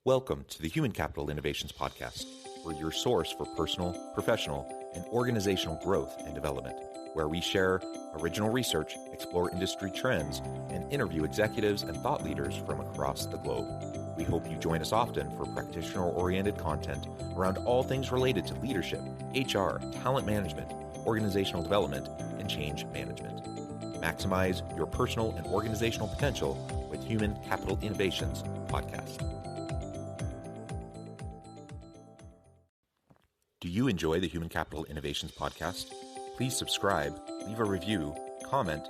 Welcome to the Human Capital Innovations Podcast. We're your source for personal, professional, and organizational growth and development, where we share original research, explore industry trends, and interview executives and thought leaders from across the globe. We hope you join us often for practitioner-oriented content around all things related to leadership, HR, talent management, organizational development, and change management. Maximize your personal and organizational potential with Human Capital Innovations Podcast. Do you enjoy the Human Capital Innovations Podcast? Please subscribe, leave a review, comment,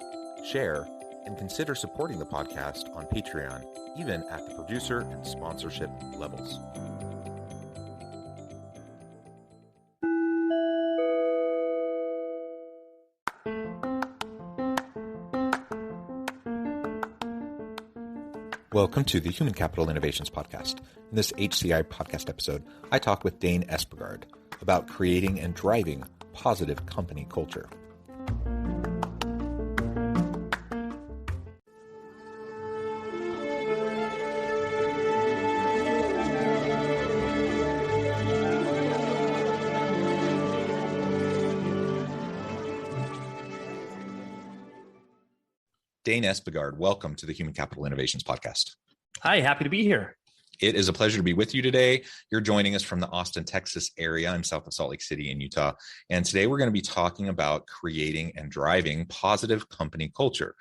share, and consider supporting the podcast on Patreon, even at the producer and sponsorship levels. Welcome to the Human Capital Innovations Podcast. In this HCI Podcast episode, I talk with Dane Espegard about creating and driving positive company culture. Dane Espegard, welcome to the Human Capital Innovations Podcast. Hi, happy to be here. It is a pleasure to be with you today. You're joining us from the Austin, Texas area. I'm south of Salt Lake City in Utah. And today we're going to be talking about creating and driving positive company culture.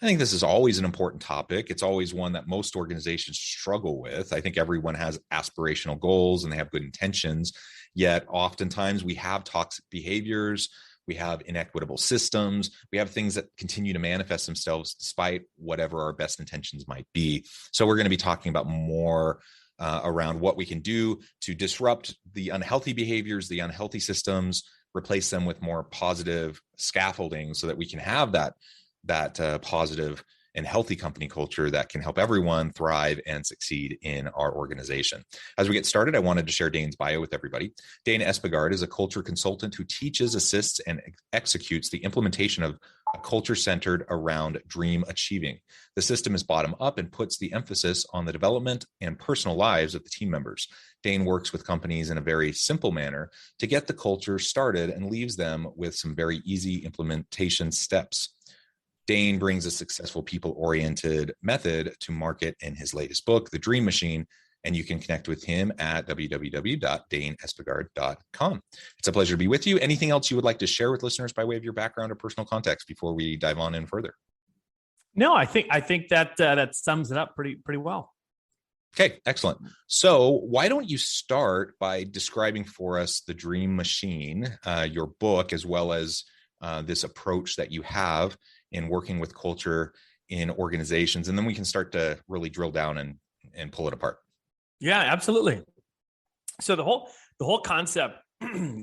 I think this is always an important topic. It's always one that most organizations struggle with. I think everyone has aspirational goals and they have good intentions, yet oftentimes we have toxic behaviors. We have inequitable systems. We have things that continue to manifest themselves despite whatever our best intentions might be. So we're going to be talking about more around what we can do to disrupt the unhealthy behaviors, the unhealthy systems, replace them with more positive scaffolding so that we can have that positive and healthy company culture that can help everyone thrive and succeed in our organization. As we get started, I wanted to share Dane's bio with everybody. Dane Espegard is a culture consultant who teaches, assists, and executes the implementation of a culture centered around dream achieving. The system is bottom up and puts the emphasis on the development and personal lives of the team members. Dane works with companies in a very simple manner to get the culture started and leaves them with some very easy implementation steps. Dane brings a successful people-oriented method to market in his latest book, The Dream Machine, and you can connect with him at www.daneespegard.com. It's a pleasure to be with you. Anything else you would like to share with listeners by way of your background or personal context before we dive on in further? No, I think that sums it up pretty well. Okay, excellent. So why don't you start by describing for us The Dream Machine, your book, as well as this approach that you have in working with culture in organizations, and then we can start to really drill down and pull it apart. Yeah, absolutely. So the whole concept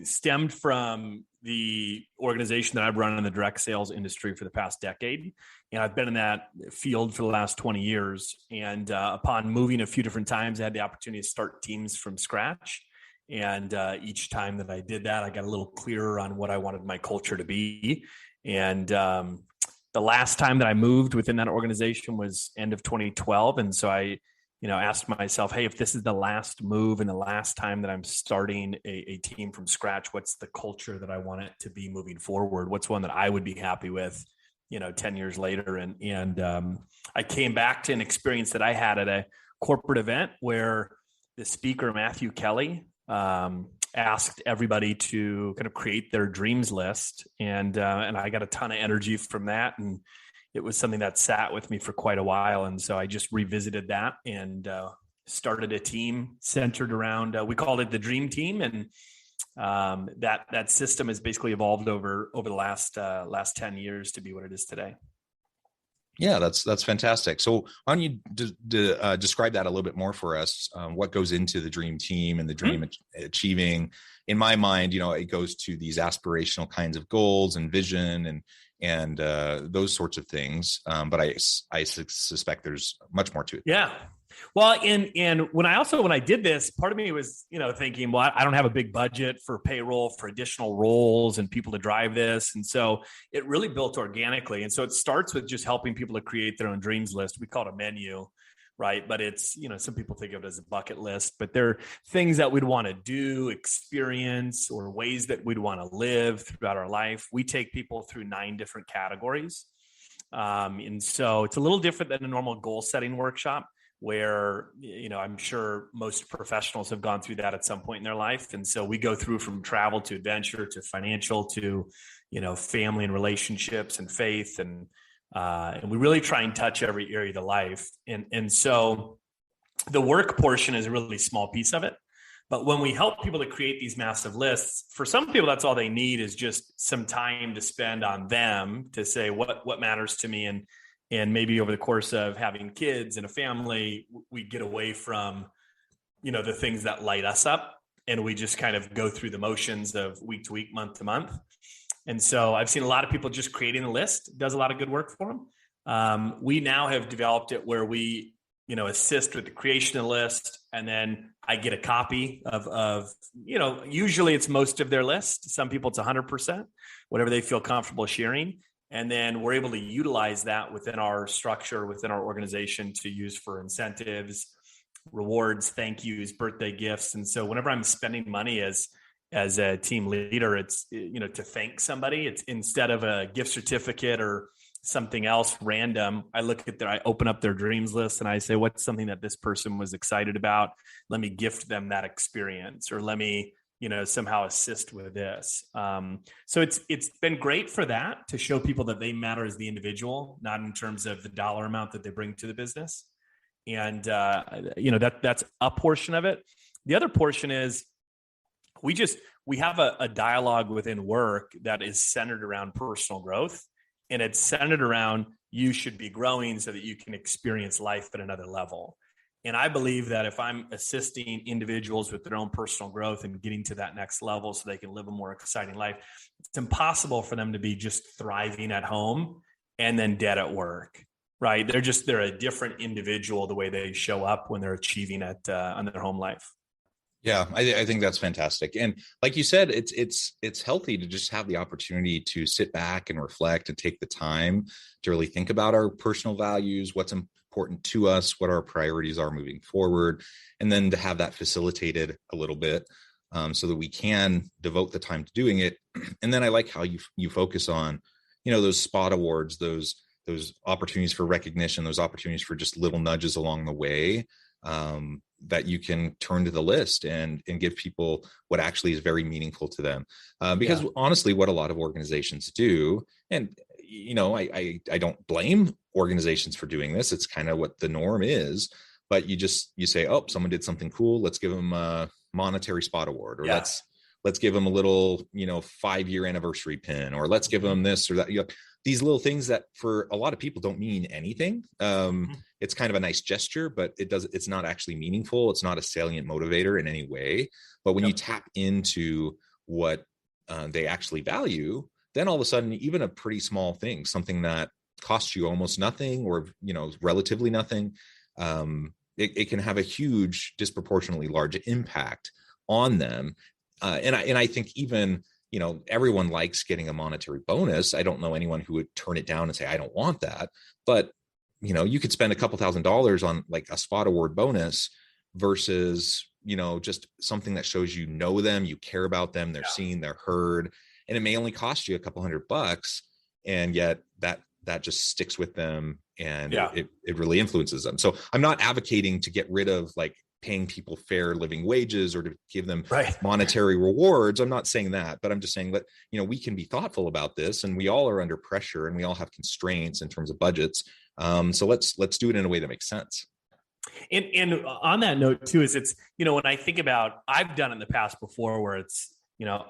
stemmed from the organization that I've run in the direct sales industry for the past decade. And I've been in that field for the last 20 years. And upon moving a few different times, I had the opportunity to start teams from scratch. And each time that I did that, I got a little clearer on what I wanted my culture to be. And the last time that I moved within that organization was end of 2012. And so I, asked myself, hey, if this is the last move and the last time that I'm starting a team from scratch, what's the culture that I want it to be moving forward? What's one that I would be happy with, 10 years later? And I came back to an experience that I had at a corporate event where the speaker, Matthew Kelly, asked everybody to kind of create their dreams list. And I got a ton of energy from that. And it was something that sat with me for quite a while. And so I just revisited that and started a team centered around, we called it the Dream Team. And that system has basically evolved over the last 10 years to be what it is today. Yeah, that's fantastic. So why don't you describe that a little bit more for us? What goes into the dream team and the dream achieving? In my mind, it goes to these aspirational kinds of goals and vision and those sorts of things. But I suspect there's much more to it. Yeah. Well, and when I did this, part of me was, thinking, well, I don't have a big budget for payroll for additional roles and people to drive this. And so it really built organically. And so it starts with just helping people to create their own dreams list. We call it a menu, right? But it's, some people think of it as a bucket list, but they're things that we'd want to do, experience, or ways that we'd want to live throughout our life. We take people through 9 different categories. And so it's a little different than a normal goal setting workshop where, I'm sure most professionals have gone through that at some point in their life. And so we go through from travel to adventure to financial to, family and relationships and faith. And we really try and touch every area of the life. And so the work portion is a really small piece of it. But when we help people to create these massive lists, for some people, that's all they need is just some time to spend on them to say what matters to me. And maybe over the course of having kids and a family, we get away from, the things that light us up. And we just kind of go through the motions of week to week, month to month. And so I've seen a lot of people just creating a list does a lot of good work for them. We now have developed it where we, assist with the creation of the list. And then I get a copy of, usually it's most of their list. Some people it's 100%, whatever they feel comfortable sharing. And then we're able to utilize that within our structure, within our organization to use for incentives, rewards, thank yous, birthday gifts. And so whenever I'm spending money as a team leader, it's, to thank somebody. It's instead of a gift certificate or something else random, I open up their dreams list and I say, what's something that this person was excited about? Let me gift them that experience, or let me, somehow assist with this. So it's been great for that, to show people that they matter as the individual, not in terms of the dollar amount that they bring to the business. And, that's a portion of it. The other portion is we have a dialogue within work that is centered around personal growth. And it's centered around you should be growing so that you can experience life at another level. And I believe that if I'm assisting individuals with their own personal growth and getting to that next level so they can live a more exciting life, it's impossible for them to be just thriving at home and then dead at work, right? They're a different individual the way they show up when they're achieving on their home life. Yeah, I think that's fantastic. And like you said, it's healthy to just have the opportunity to sit back and reflect and take the time to really think about our personal values, what's important to us, what our priorities are moving forward, and then to have that facilitated a little bit so that we can devote the time to doing it. And then I like how you focus on, those spot awards, those opportunities for recognition, those opportunities for just little nudges along the way. That you can turn to the list and give people what actually is very meaningful to them. Because honestly, what a lot of organizations do, and, I don't blame organizations for doing this. It's kind of what the norm is, but you say, oh, someone did something cool. Let's give them a monetary spot award, or let's give them a little, 5-year anniversary pin, or let's give them this or that. These little things that for a lot of people don't mean anything. It's kind of a nice gesture, but it's not actually meaningful. It's not a salient motivator in any way. But when you tap into what they actually value, then all of a sudden, even a pretty small thing, something that costs you almost nothing or, relatively nothing, it can have a huge, disproportionately large impact on them. And I think even, everyone likes getting a monetary bonus. I don't know anyone who would turn it down and say, I don't want that. But, you could spend a couple $1,000s on like a spot award bonus versus, just something that shows them, you care about them, they're seen, they're heard, and it may only cost you a couple $100, and yet that just sticks with them and it really influences them. So I'm not advocating to get rid of like paying people fair living wages or to give them monetary rewards. I'm not saying that, but I'm just saying that, we can be thoughtful about this, and we all are under pressure and we all have constraints in terms of budgets. So let's do it in a way that makes sense. And on that note too, is it's, when I think about, I've done it in the past before where it's,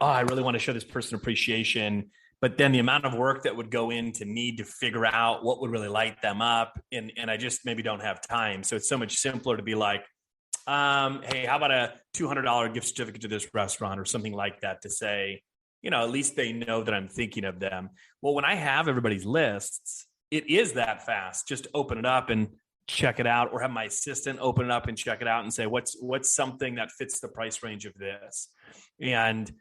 I really want to show this person appreciation, but then the amount of work that would go in to need to figure out what would really light them up. And I just maybe don't have time. So it's so much simpler to be like, hey, how about a $200 gift certificate to this restaurant or something like that, to say, at least they know that I'm thinking of them. Well, when I have everybody's lists, it is that fast. Just open it up and check it out, or have my assistant open it up and check it out and say, what's something that fits the price range of this? And,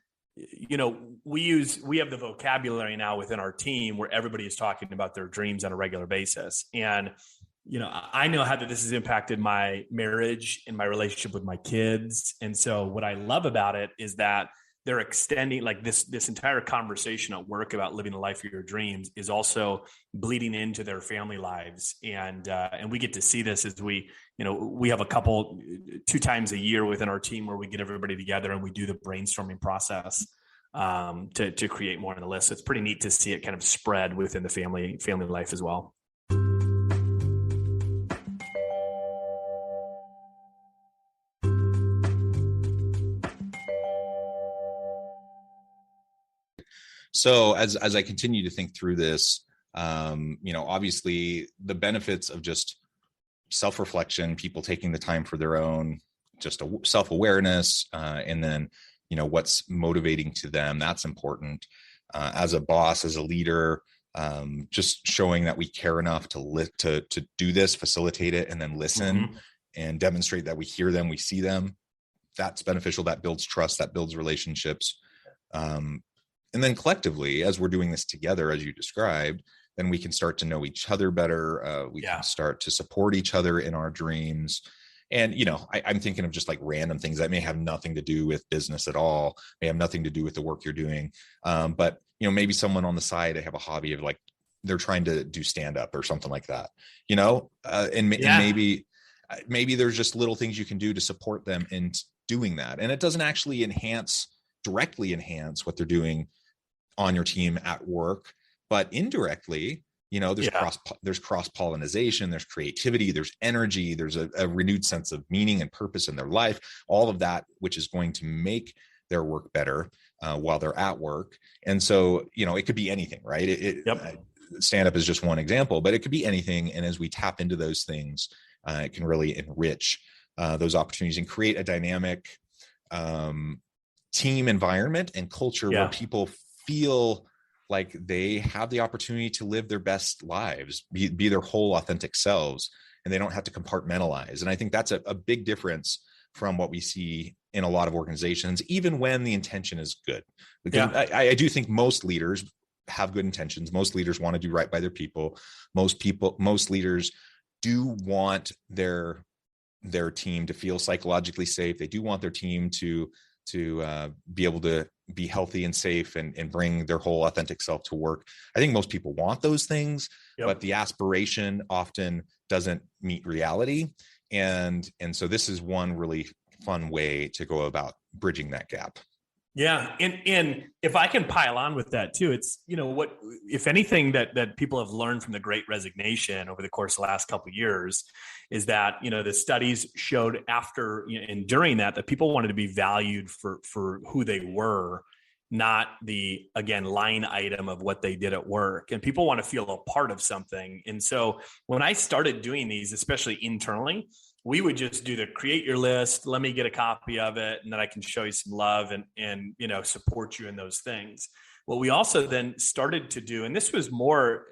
we have the vocabulary now within our team where everybody is talking about their dreams on a regular basis. And I know how that this has impacted my marriage and my relationship with my kids. And so what I love about it is that they're extending like this entire conversation at work about living the life of your dreams is also bleeding into their family lives. And we get to see this as we have a couple 2 times a year within our team where we get everybody together and we do the brainstorming process to create more on the list. So it's pretty neat to see it kind of spread within the family life as well. So as I continue to think through this, obviously the benefits of just self-reflection, people taking the time for their own, just a self-awareness, and then, what's motivating to them, that's important. As a boss, as a leader, just showing that we care enough to do this, facilitate it, and then listen and demonstrate that we hear them, we see them. That's beneficial. That builds trust, that builds relationships. And then collectively, as we're doing this together, as you described, then we can start to know each other better. We can start to support each other in our dreams. And, I'm thinking of just like random things that may have nothing to do with business at all, may have nothing to do with the work you're doing. But, maybe someone on the side, they have a hobby of like, they're trying to do stand-up or something like that, and maybe there's just little things you can do to support them in doing that. And it doesn't actually directly enhance what they're doing on your team at work, but indirectly, there's cross-pollination, there's creativity, there's energy, there's a renewed sense of meaning and purpose in their life, all of that, which is going to make their work better while they're at work. And so, it could be anything, right? Stand-up is just one example, but it could be anything. And as we tap into those things, it can really enrich those opportunities and create a dynamic team environment and culture where people feel like they have the opportunity to live their best lives, be their whole authentic selves, and they don't have to compartmentalize. And I think that's a big difference from what we see in a lot of organizations, even when the intention is good. Because I do think most leaders have good intentions. Most leaders want to do right by their people. Most leaders do want their team to feel psychologically safe. They do want their team to be able to be healthy and safe and bring their whole authentic self to work. I think most people want those things, but the aspiration often doesn't meet reality. And so this is one really fun way to go about bridging that gap. Yeah. And if I can pile on with that too, it's, what, if anything that people have learned from the Great Resignation over the course of the last couple of years is that, the studies showed after and during that people wanted to be valued for who they were, not the, again, line item of what they did at work. And people want to feel a part of something. And so when I started doing these, especially internally, we would just do the create your list. Let me get a copy of it. And then I can show you some love and support you in those things. What we also then started to do, and this was more,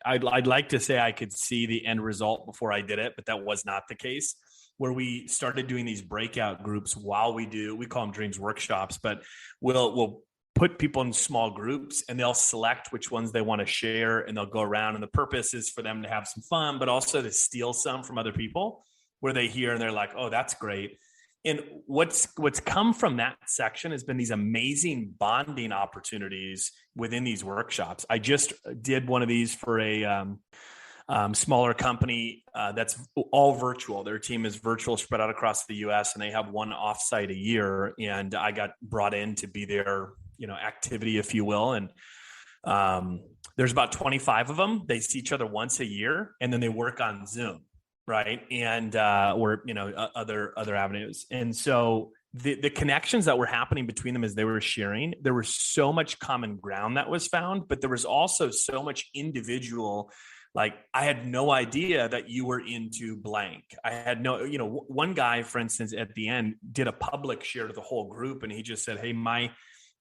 I'd like to say I could see the end result before I did it, but that was not the case, where we started doing these breakout groups while we call them dreams workshops, but we'll put people in small groups and they'll select which ones they want to share and they'll go around. And the purpose is for them to have some fun, but also to steal some from other people where they hear and they're like, oh, that's great. And what's come from that section has been these amazing bonding opportunities within these workshops. I just did one of these for a smaller company that's all virtual. Their team is virtual, spread out across the US, and they have one offsite a year. And I got brought in to be their, activity, if you will. And there's about 25 of them. They see each other once a year, and then they work on Zoom. Right. And, or, other avenues. And so the connections that were happening between them as they were sharing, there was so much common ground that was found, but there was also so much individual, like I had no idea that you were into blank. I had no, one guy, for instance, at the end did a public share to the whole group. And he just said, hey,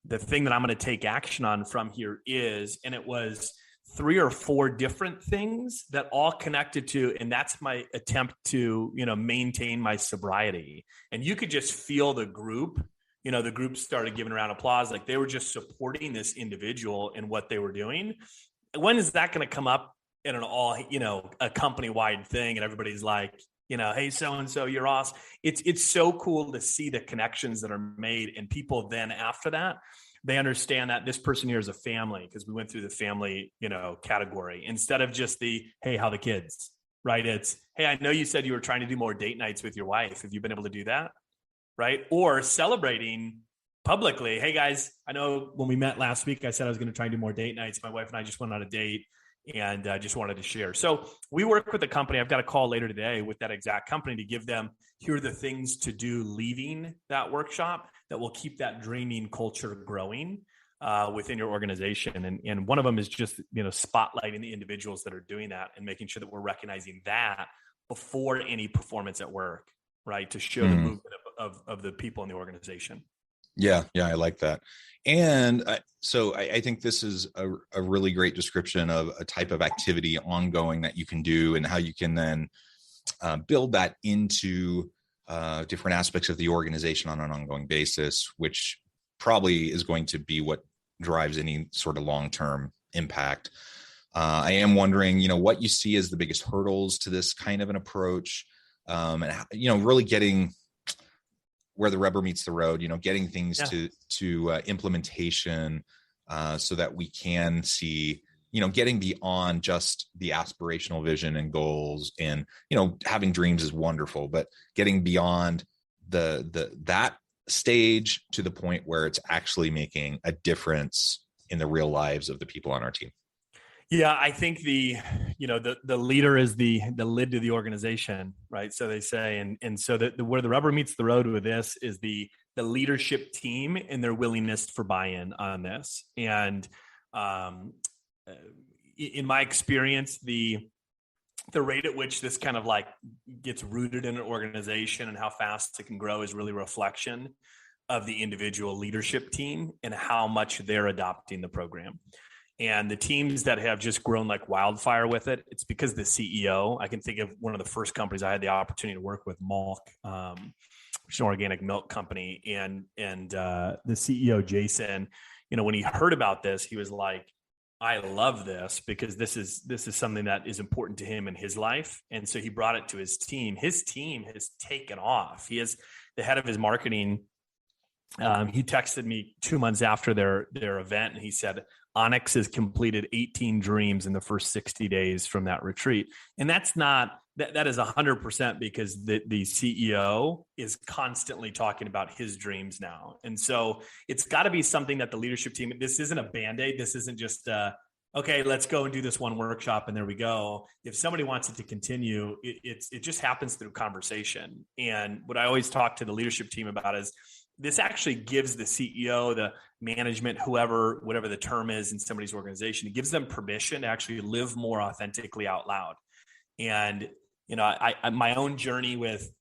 the thing that I'm going to take action on from here is, and it was 3 or 4 different things that all connected to, and that's my attempt to, maintain my sobriety. And you could just feel the group, the group started giving a round of applause. Like they were just supporting this individual in what they were doing. When is that going to come up in an all, a company-wide thing, and everybody's like, hey, so-and-so, you're awesome. It's so cool to see the connections that are made. And people then after that, they understand that this person here is a family, because we went through the family, category, instead of just the, hey, how the kids, right? It's, hey, I know you said you were trying to do more date nights with your wife. Have you been able to do that? Right? Or celebrating publicly. Hey guys, I know when we met last week, I said I was going to try and do more date nights. My wife and I just went on a date, and I just wanted to share. So we work with a company. I've got a call later today with that exact company to give them, here are the things to do leaving that workshop that will keep that dreaming culture growing within your organization. And one of them is just, spotlighting the individuals that are doing that and making sure that we're recognizing that before any performance at work, right? To show the movement of the people in the organization. Yeah, I like that. And so I think this is a really great description of a type of activity ongoing that you can do, and how you can then build that into different aspects of the organization on an ongoing basis, which probably is going to be what drives any sort of long-term impact. I am wondering, what you see as the biggest hurdles to this kind of an approach, and really getting where the rubber meets the road, getting things to implementation, so that we can see, getting beyond just the aspirational vision and goals. And, having dreams is wonderful, but getting beyond that stage to the point where it's actually making a difference in the real lives of the people on our team. Yeah, I think the leader is the lid to the organization, right? So they say, and so where the rubber meets the road with this is the leadership team and their willingness for buy-in on this. And in my experience, the rate at which this kind of like gets rooted in an organization and how fast it can grow is really a reflection of the individual leadership team and how much they're adopting the program. And the teams that have just grown like wildfire with it, it's because the CEO, I can think of one of the first companies I had the opportunity to work with, Malk, which is an organic milk company. And the CEO, Jason, when he heard about this, he was like, I love this, because this is something that is important to him in his life. And so he brought it to his team. His team has taken off. He is the head of his marketing. He texted me 2 months after their event, and he said, Onyx has completed 18 dreams in the first 60 days from that retreat. And that's not, that is 100% because the CEO is constantly talking about his dreams now. And so it's got to be something that the leadership team, this isn't a Band-Aid. This isn't just, okay, let's go and do this one workshop and there we go. If somebody wants it to continue, it just happens through conversation. And what I always talk to the leadership team about is, this actually gives the CEO, the management, whatever the term is in somebody's organization, it gives them permission to actually live more authentically out loud. And, I my own journey with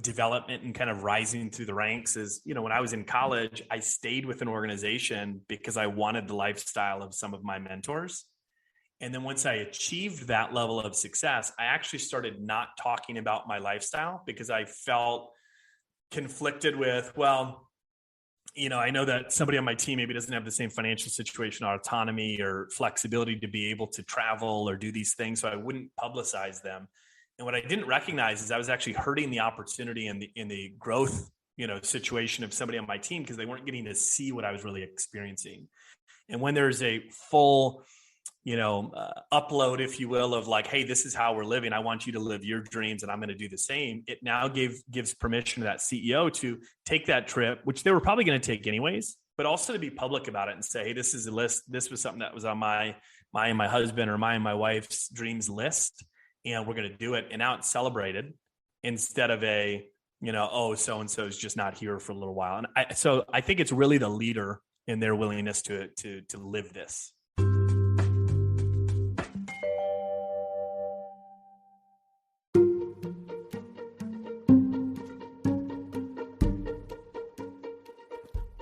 development and kind of rising through the ranks is, when I was in college, I stayed with an organization because I wanted the lifestyle of some of my mentors. And then once I achieved that level of success, I actually started not talking about my lifestyle because I felt conflicted with, I know that somebody on my team maybe doesn't have the same financial situation or autonomy or flexibility to be able to travel or do these things. So I wouldn't publicize them. And what I didn't recognize is I was actually hurting the opportunity in the growth, situation of somebody on my team, because they weren't getting to see what I was really experiencing. And when there's a full, upload, if you will, of like, hey, this is how we're living. I want you to live your dreams and I'm going to do the same. It now gives permission to that CEO to take that trip, which they were probably going to take anyways, but also to be public about it and say, hey, this is a list. This was something that was on my and my husband or my and my wife's dreams list. And we're going to do it. And now it's celebrated instead of so-and-so is just not here for a little while. And so I think it's really the leader in their willingness to live this.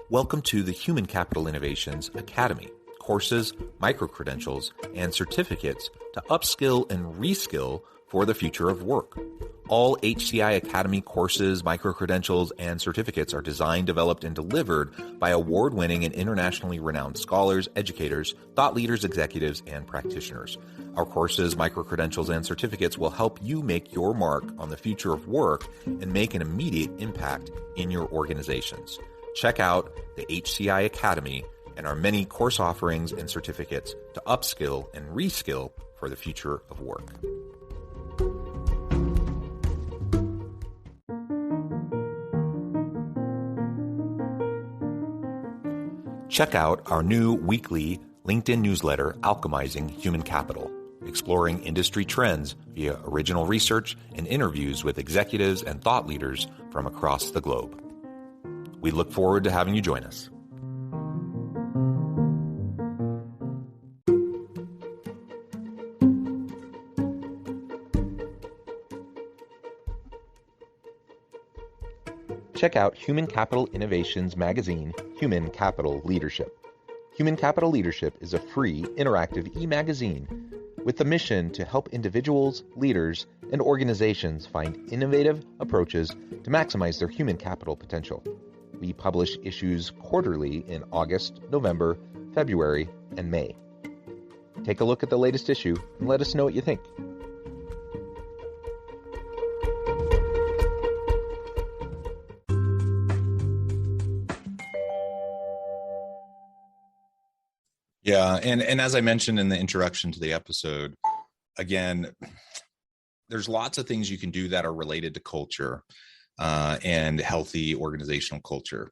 Welcome to the Human Capital Innovations Academy. Courses, micro-credentials, and certificates to upskill and reskill for the future of work. All HCI Academy courses, micro-credentials, and certificates are designed, developed, and delivered by award-winning and internationally renowned scholars, educators, thought leaders, executives, and practitioners. Our courses, micro-credentials, and certificates will help you make your mark on the future of work and make an immediate impact in your organizations. Check out the HCI Academy and our many course offerings and certificates to upskill and reskill for the future of work. Check out our new weekly LinkedIn newsletter, Alchemizing Human Capital, exploring industry trends via original research and interviews with executives and thought leaders from across the globe. We look forward to having you join us. Check out Human Capital Innovations magazine, Human Capital Leadership. Human Capital Leadership is a free, interactive e-magazine with the mission to help individuals, leaders, and organizations find innovative approaches to maximize their human capital potential. We publish issues quarterly in August, November, February, and May. Take a look at the latest issue and let us know what you think. Yeah. And as I mentioned in the introduction to the episode, again, there's lots of things you can do that are related to culture and healthy organizational culture.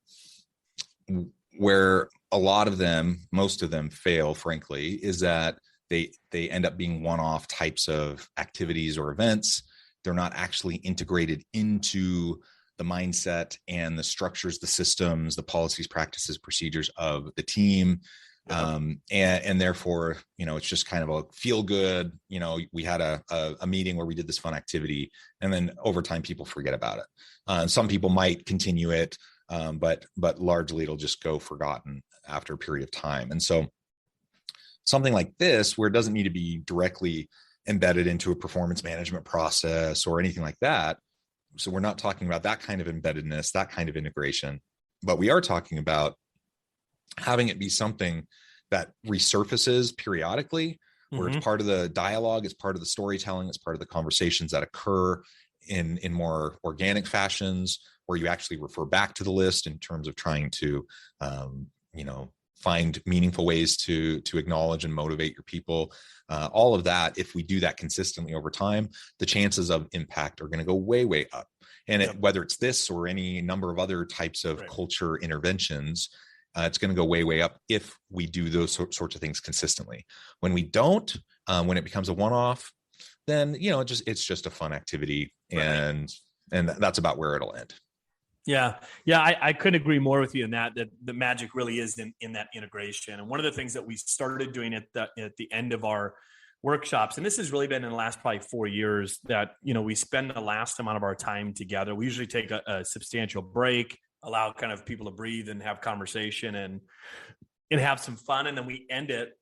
Where a lot of them, most of them fail, frankly, is that they end up being one-off types of activities or events. They're not actually integrated into the mindset and the structures, the systems, the policies, practices, procedures of the team. And therefore, it's just kind of a feel good, we had a meeting where we did this fun activity, and then over time people forget about it. And some people might continue it, but largely it'll just go forgotten after a period of time. And so something like this, where it doesn't need to be directly embedded into a performance management process or anything like that. So we're not talking about that kind of embeddedness, that kind of integration, but we are talking about having it be something that resurfaces periodically, where it's part of the dialogue, it's part of the storytelling, it's part of the conversations that occur in more organic fashions, where you actually refer back to the list in terms of trying to, find meaningful ways to acknowledge and motivate your people. All of that, if we do that consistently over time, the chances of impact are going to go way, way up. And whether it's this or any number of other types of culture interventions, it's going to go way, way up if we do those sorts of things consistently. When we don't, when it becomes a one-off, then, it's just a fun activity, and that's about where it'll end. Yeah. I couldn't agree more with you in that the magic really is in that integration. And one of the things that we started doing at the end of our workshops, and this has really been in the last probably 4 years, that, we spend the last amount of our time together. We usually take a substantial break, allow kind of people to breathe and have conversation and have some fun. And then we end it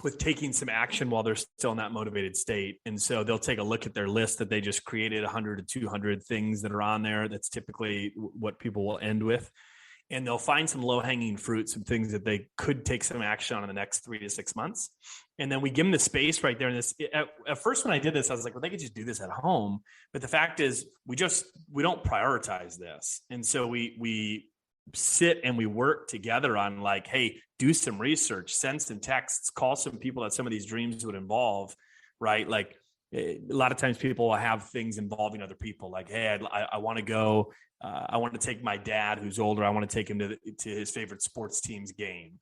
with taking some action while they're still in that motivated state. And so they'll take a look at their list that they just created, 100 to 200 things that are on there. That's typically what people will end with. And they'll find some low-hanging fruit, some things that they could take some action on in the next 3 to 6 months. And then we give them the space right there. And at first, when I did this, I was like, well, they could just do this at home. But the fact is, we don't prioritize this. And so we sit and we work together on like, hey, do some research, send some texts, call some people that some of these dreams would involve, right? Like a lot of times people will have things involving other people. Like, hey, I want to go. I want to take my dad who's older. I want to take him to his favorite sports team's game.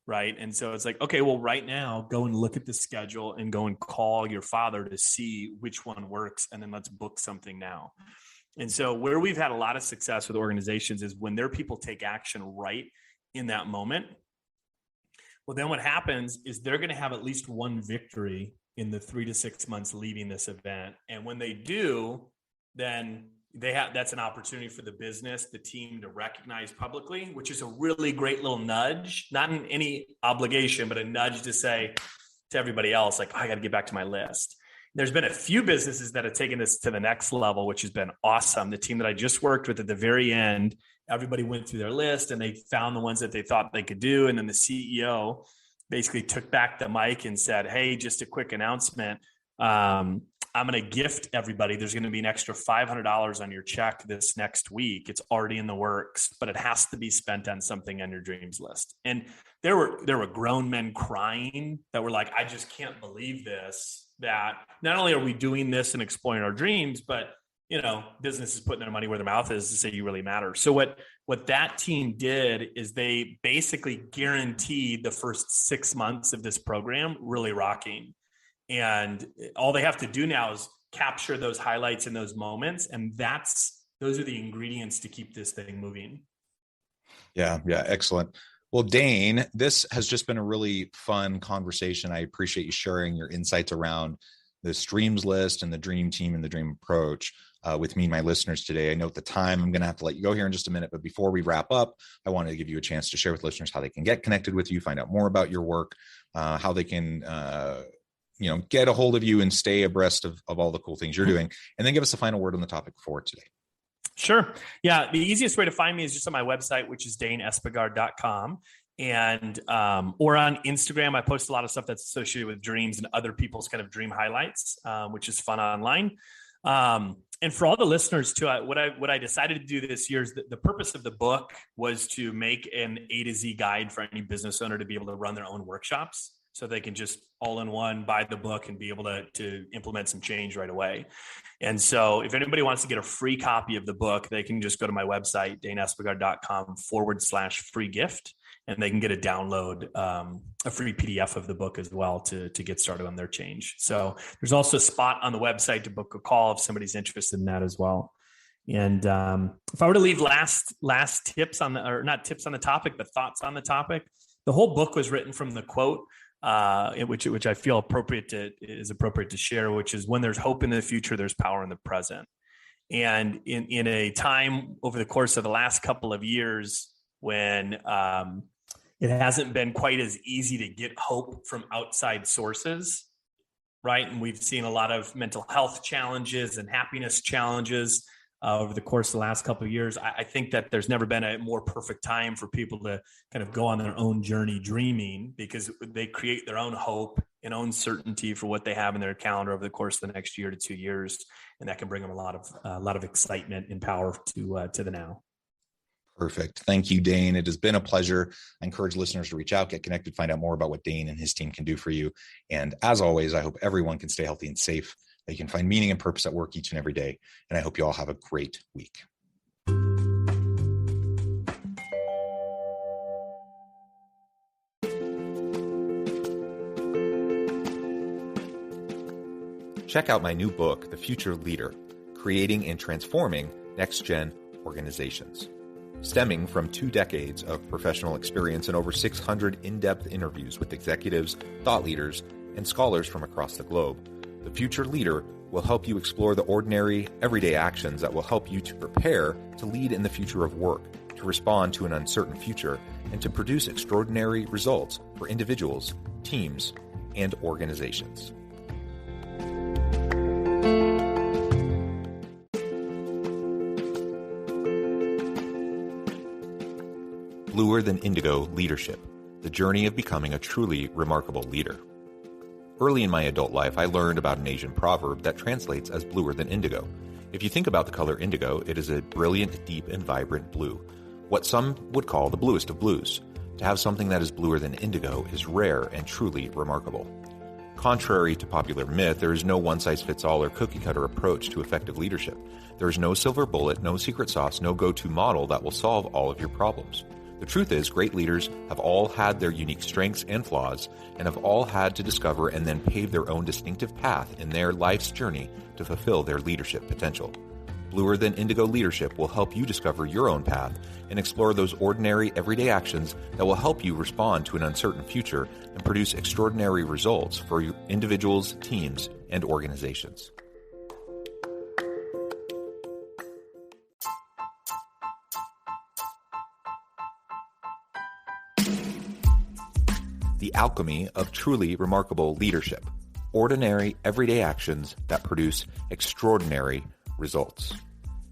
Right. And so it's like, okay, well, right now, go and look at the schedule and go and call your father to see which one works. And then let's book something now. And so where we've had a lot of success with organizations is when their people take action right in that moment. Well, then what happens is they're going to have at least one victory in the 3 to 6 months leaving this event. And when they do, then that's an opportunity for the business, the team to recognize publicly, which is a really great little nudge, not in any obligation, but a nudge to say to everybody else, like, I got to get back to my list. There's been a few businesses that have taken this to the next level, which has been awesome. The team that I just worked with at the very end, everybody went through their list and they found the ones that they thought they could do. And then the CEO basically took back the mic and said, hey, just a quick announcement. I'm going to gift everybody. There's going to be an extra $500 on your check this next week. It's already in the works, but it has to be spent on something on your dreams list. And there were grown men crying that were like, I just can't believe this, that not only are we doing this and exploring our dreams, but business is putting their money where their mouth is to say you really matter. So what that team did is they basically guaranteed the first 6 months of this program really rocking. And all they have to do now is capture those highlights in those moments. And those are the ingredients to keep this thing moving. Yeah. Excellent. Well, Dane, this has just been a really fun conversation. I appreciate you sharing your insights around the streams list and the dream team and the dream approach with me and my listeners today. I know at the time I'm going to have to let you go here in just a minute, but before we wrap up, I wanted to give you a chance to share with listeners how they can get connected with you, find out more about your work, how they can get a hold of you and stay abreast of all the cool things you're doing, and then give us a final word on the topic for today. Sure. Yeah. The easiest way to find me is just on my website, which is DaneEspegard.com. And, or on Instagram, I post a lot of stuff that's associated with dreams and other people's kind of dream highlights, which is fun online. And for all the listeners too, what I decided to do this year is that the purpose of the book was to make an A to Z guide for any business owner to be able to run their own workshops. So they can just all in one buy the book and be able to implement some change right away. And so if anybody wants to get a free copy of the book, they can just go to my website, DaneEspegard.com/free gift. And they can get a download, a free PDF of the book as well to get started on their change. So there's also a spot on the website to book a call if somebody's interested in that as well. And if I were to leave last tips or not tips on the topic, but thoughts on the topic, the whole book was written from the quote, which I feel is appropriate to share, which is, when there's hope in the future, there's power in the present. And in a time over the course of the last couple of years when it hasn't been quite as easy to get hope from outside sources, right? And we've seen a lot of mental health challenges and happiness challenges over the course of the last couple of years. I think that there's never been a more perfect time for people to kind of go on their own journey dreaming, because they create their own hope and own certainty for what they have in their calendar over the course of the next year to 2 years. And that can bring them a lot of excitement and power to the now. Perfect. Thank you, Dane. It has been a pleasure. I encourage listeners to reach out, get connected, find out more about what Dane and his team can do for you. And as always, I hope everyone can stay healthy and safe, that you can find meaning and purpose at work each and every day. And I hope you all have a great week. Check out my new book, The Future Leader: Creating and Transforming Next-Gen Organizations. Stemming from 2 decades of professional experience and over 600 in-depth interviews with executives, thought leaders, and scholars from across the globe, The Future Leader will help you explore the ordinary, everyday actions that will help you to prepare to lead in the future of work, to respond to an uncertain future, and to produce extraordinary results for individuals, teams, and organizations. Bluer Than Indigo Leadership: The Journey of Becoming a Truly Remarkable Leader. Early in my adult life, I learned about an Asian proverb that translates as bluer than indigo. If you think about the color indigo, it is a brilliant, deep, and vibrant blue, what some would call the bluest of blues. To have something that is bluer than indigo is rare and truly remarkable. Contrary to popular myth, there is no one-size-fits-all or cookie-cutter approach to effective leadership. There is no silver bullet, no secret sauce, no go-to model that will solve all of your problems. The truth is, great leaders have all had their unique strengths and flaws, and have all had to discover and then pave their own distinctive path in their life's journey to fulfill their leadership potential. Bluer Than Indigo Leadership will help you discover your own path and explore those ordinary, everyday actions that will help you respond to an uncertain future and produce extraordinary results for your individuals, teams, and organizations. The Alchemy of Truly Remarkable Leadership, ordinary, everyday actions that produce extraordinary results.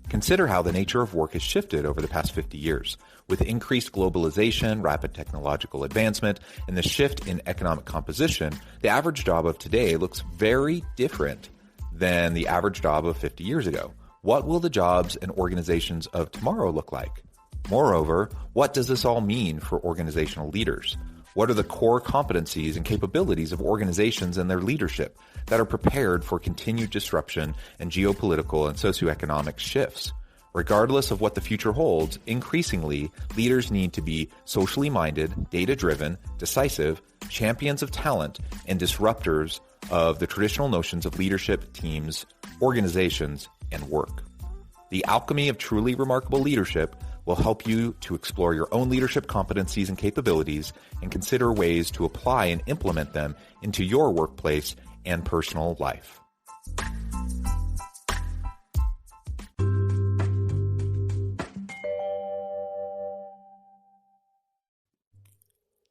Consider how the nature of work has shifted over the past 50 years. With increased globalization, rapid technological advancement, and the shift in economic composition, the average job of today looks very different than the average job of 50 years ago. What will the jobs and organizations of tomorrow look like? Moreover, what does this all mean for organizational leaders? What are the core competencies and capabilities of organizations and their leadership that are prepared for continued disruption and geopolitical and socioeconomic shifts? Regardless of what the future holds, increasingly, leaders need to be socially minded, data-driven, decisive, champions of talent, and disruptors of the traditional notions of leadership, teams, organizations, and work. The alchemy of truly remarkable leadership will help you to explore your own leadership competencies and capabilities and consider ways to apply and implement them into your workplace and personal life.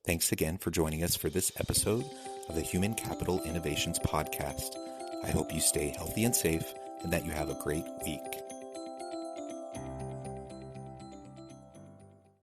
Thanks again for joining us for this episode of the Human Capital Innovations Podcast. I hope you stay healthy and safe and that you have a great week.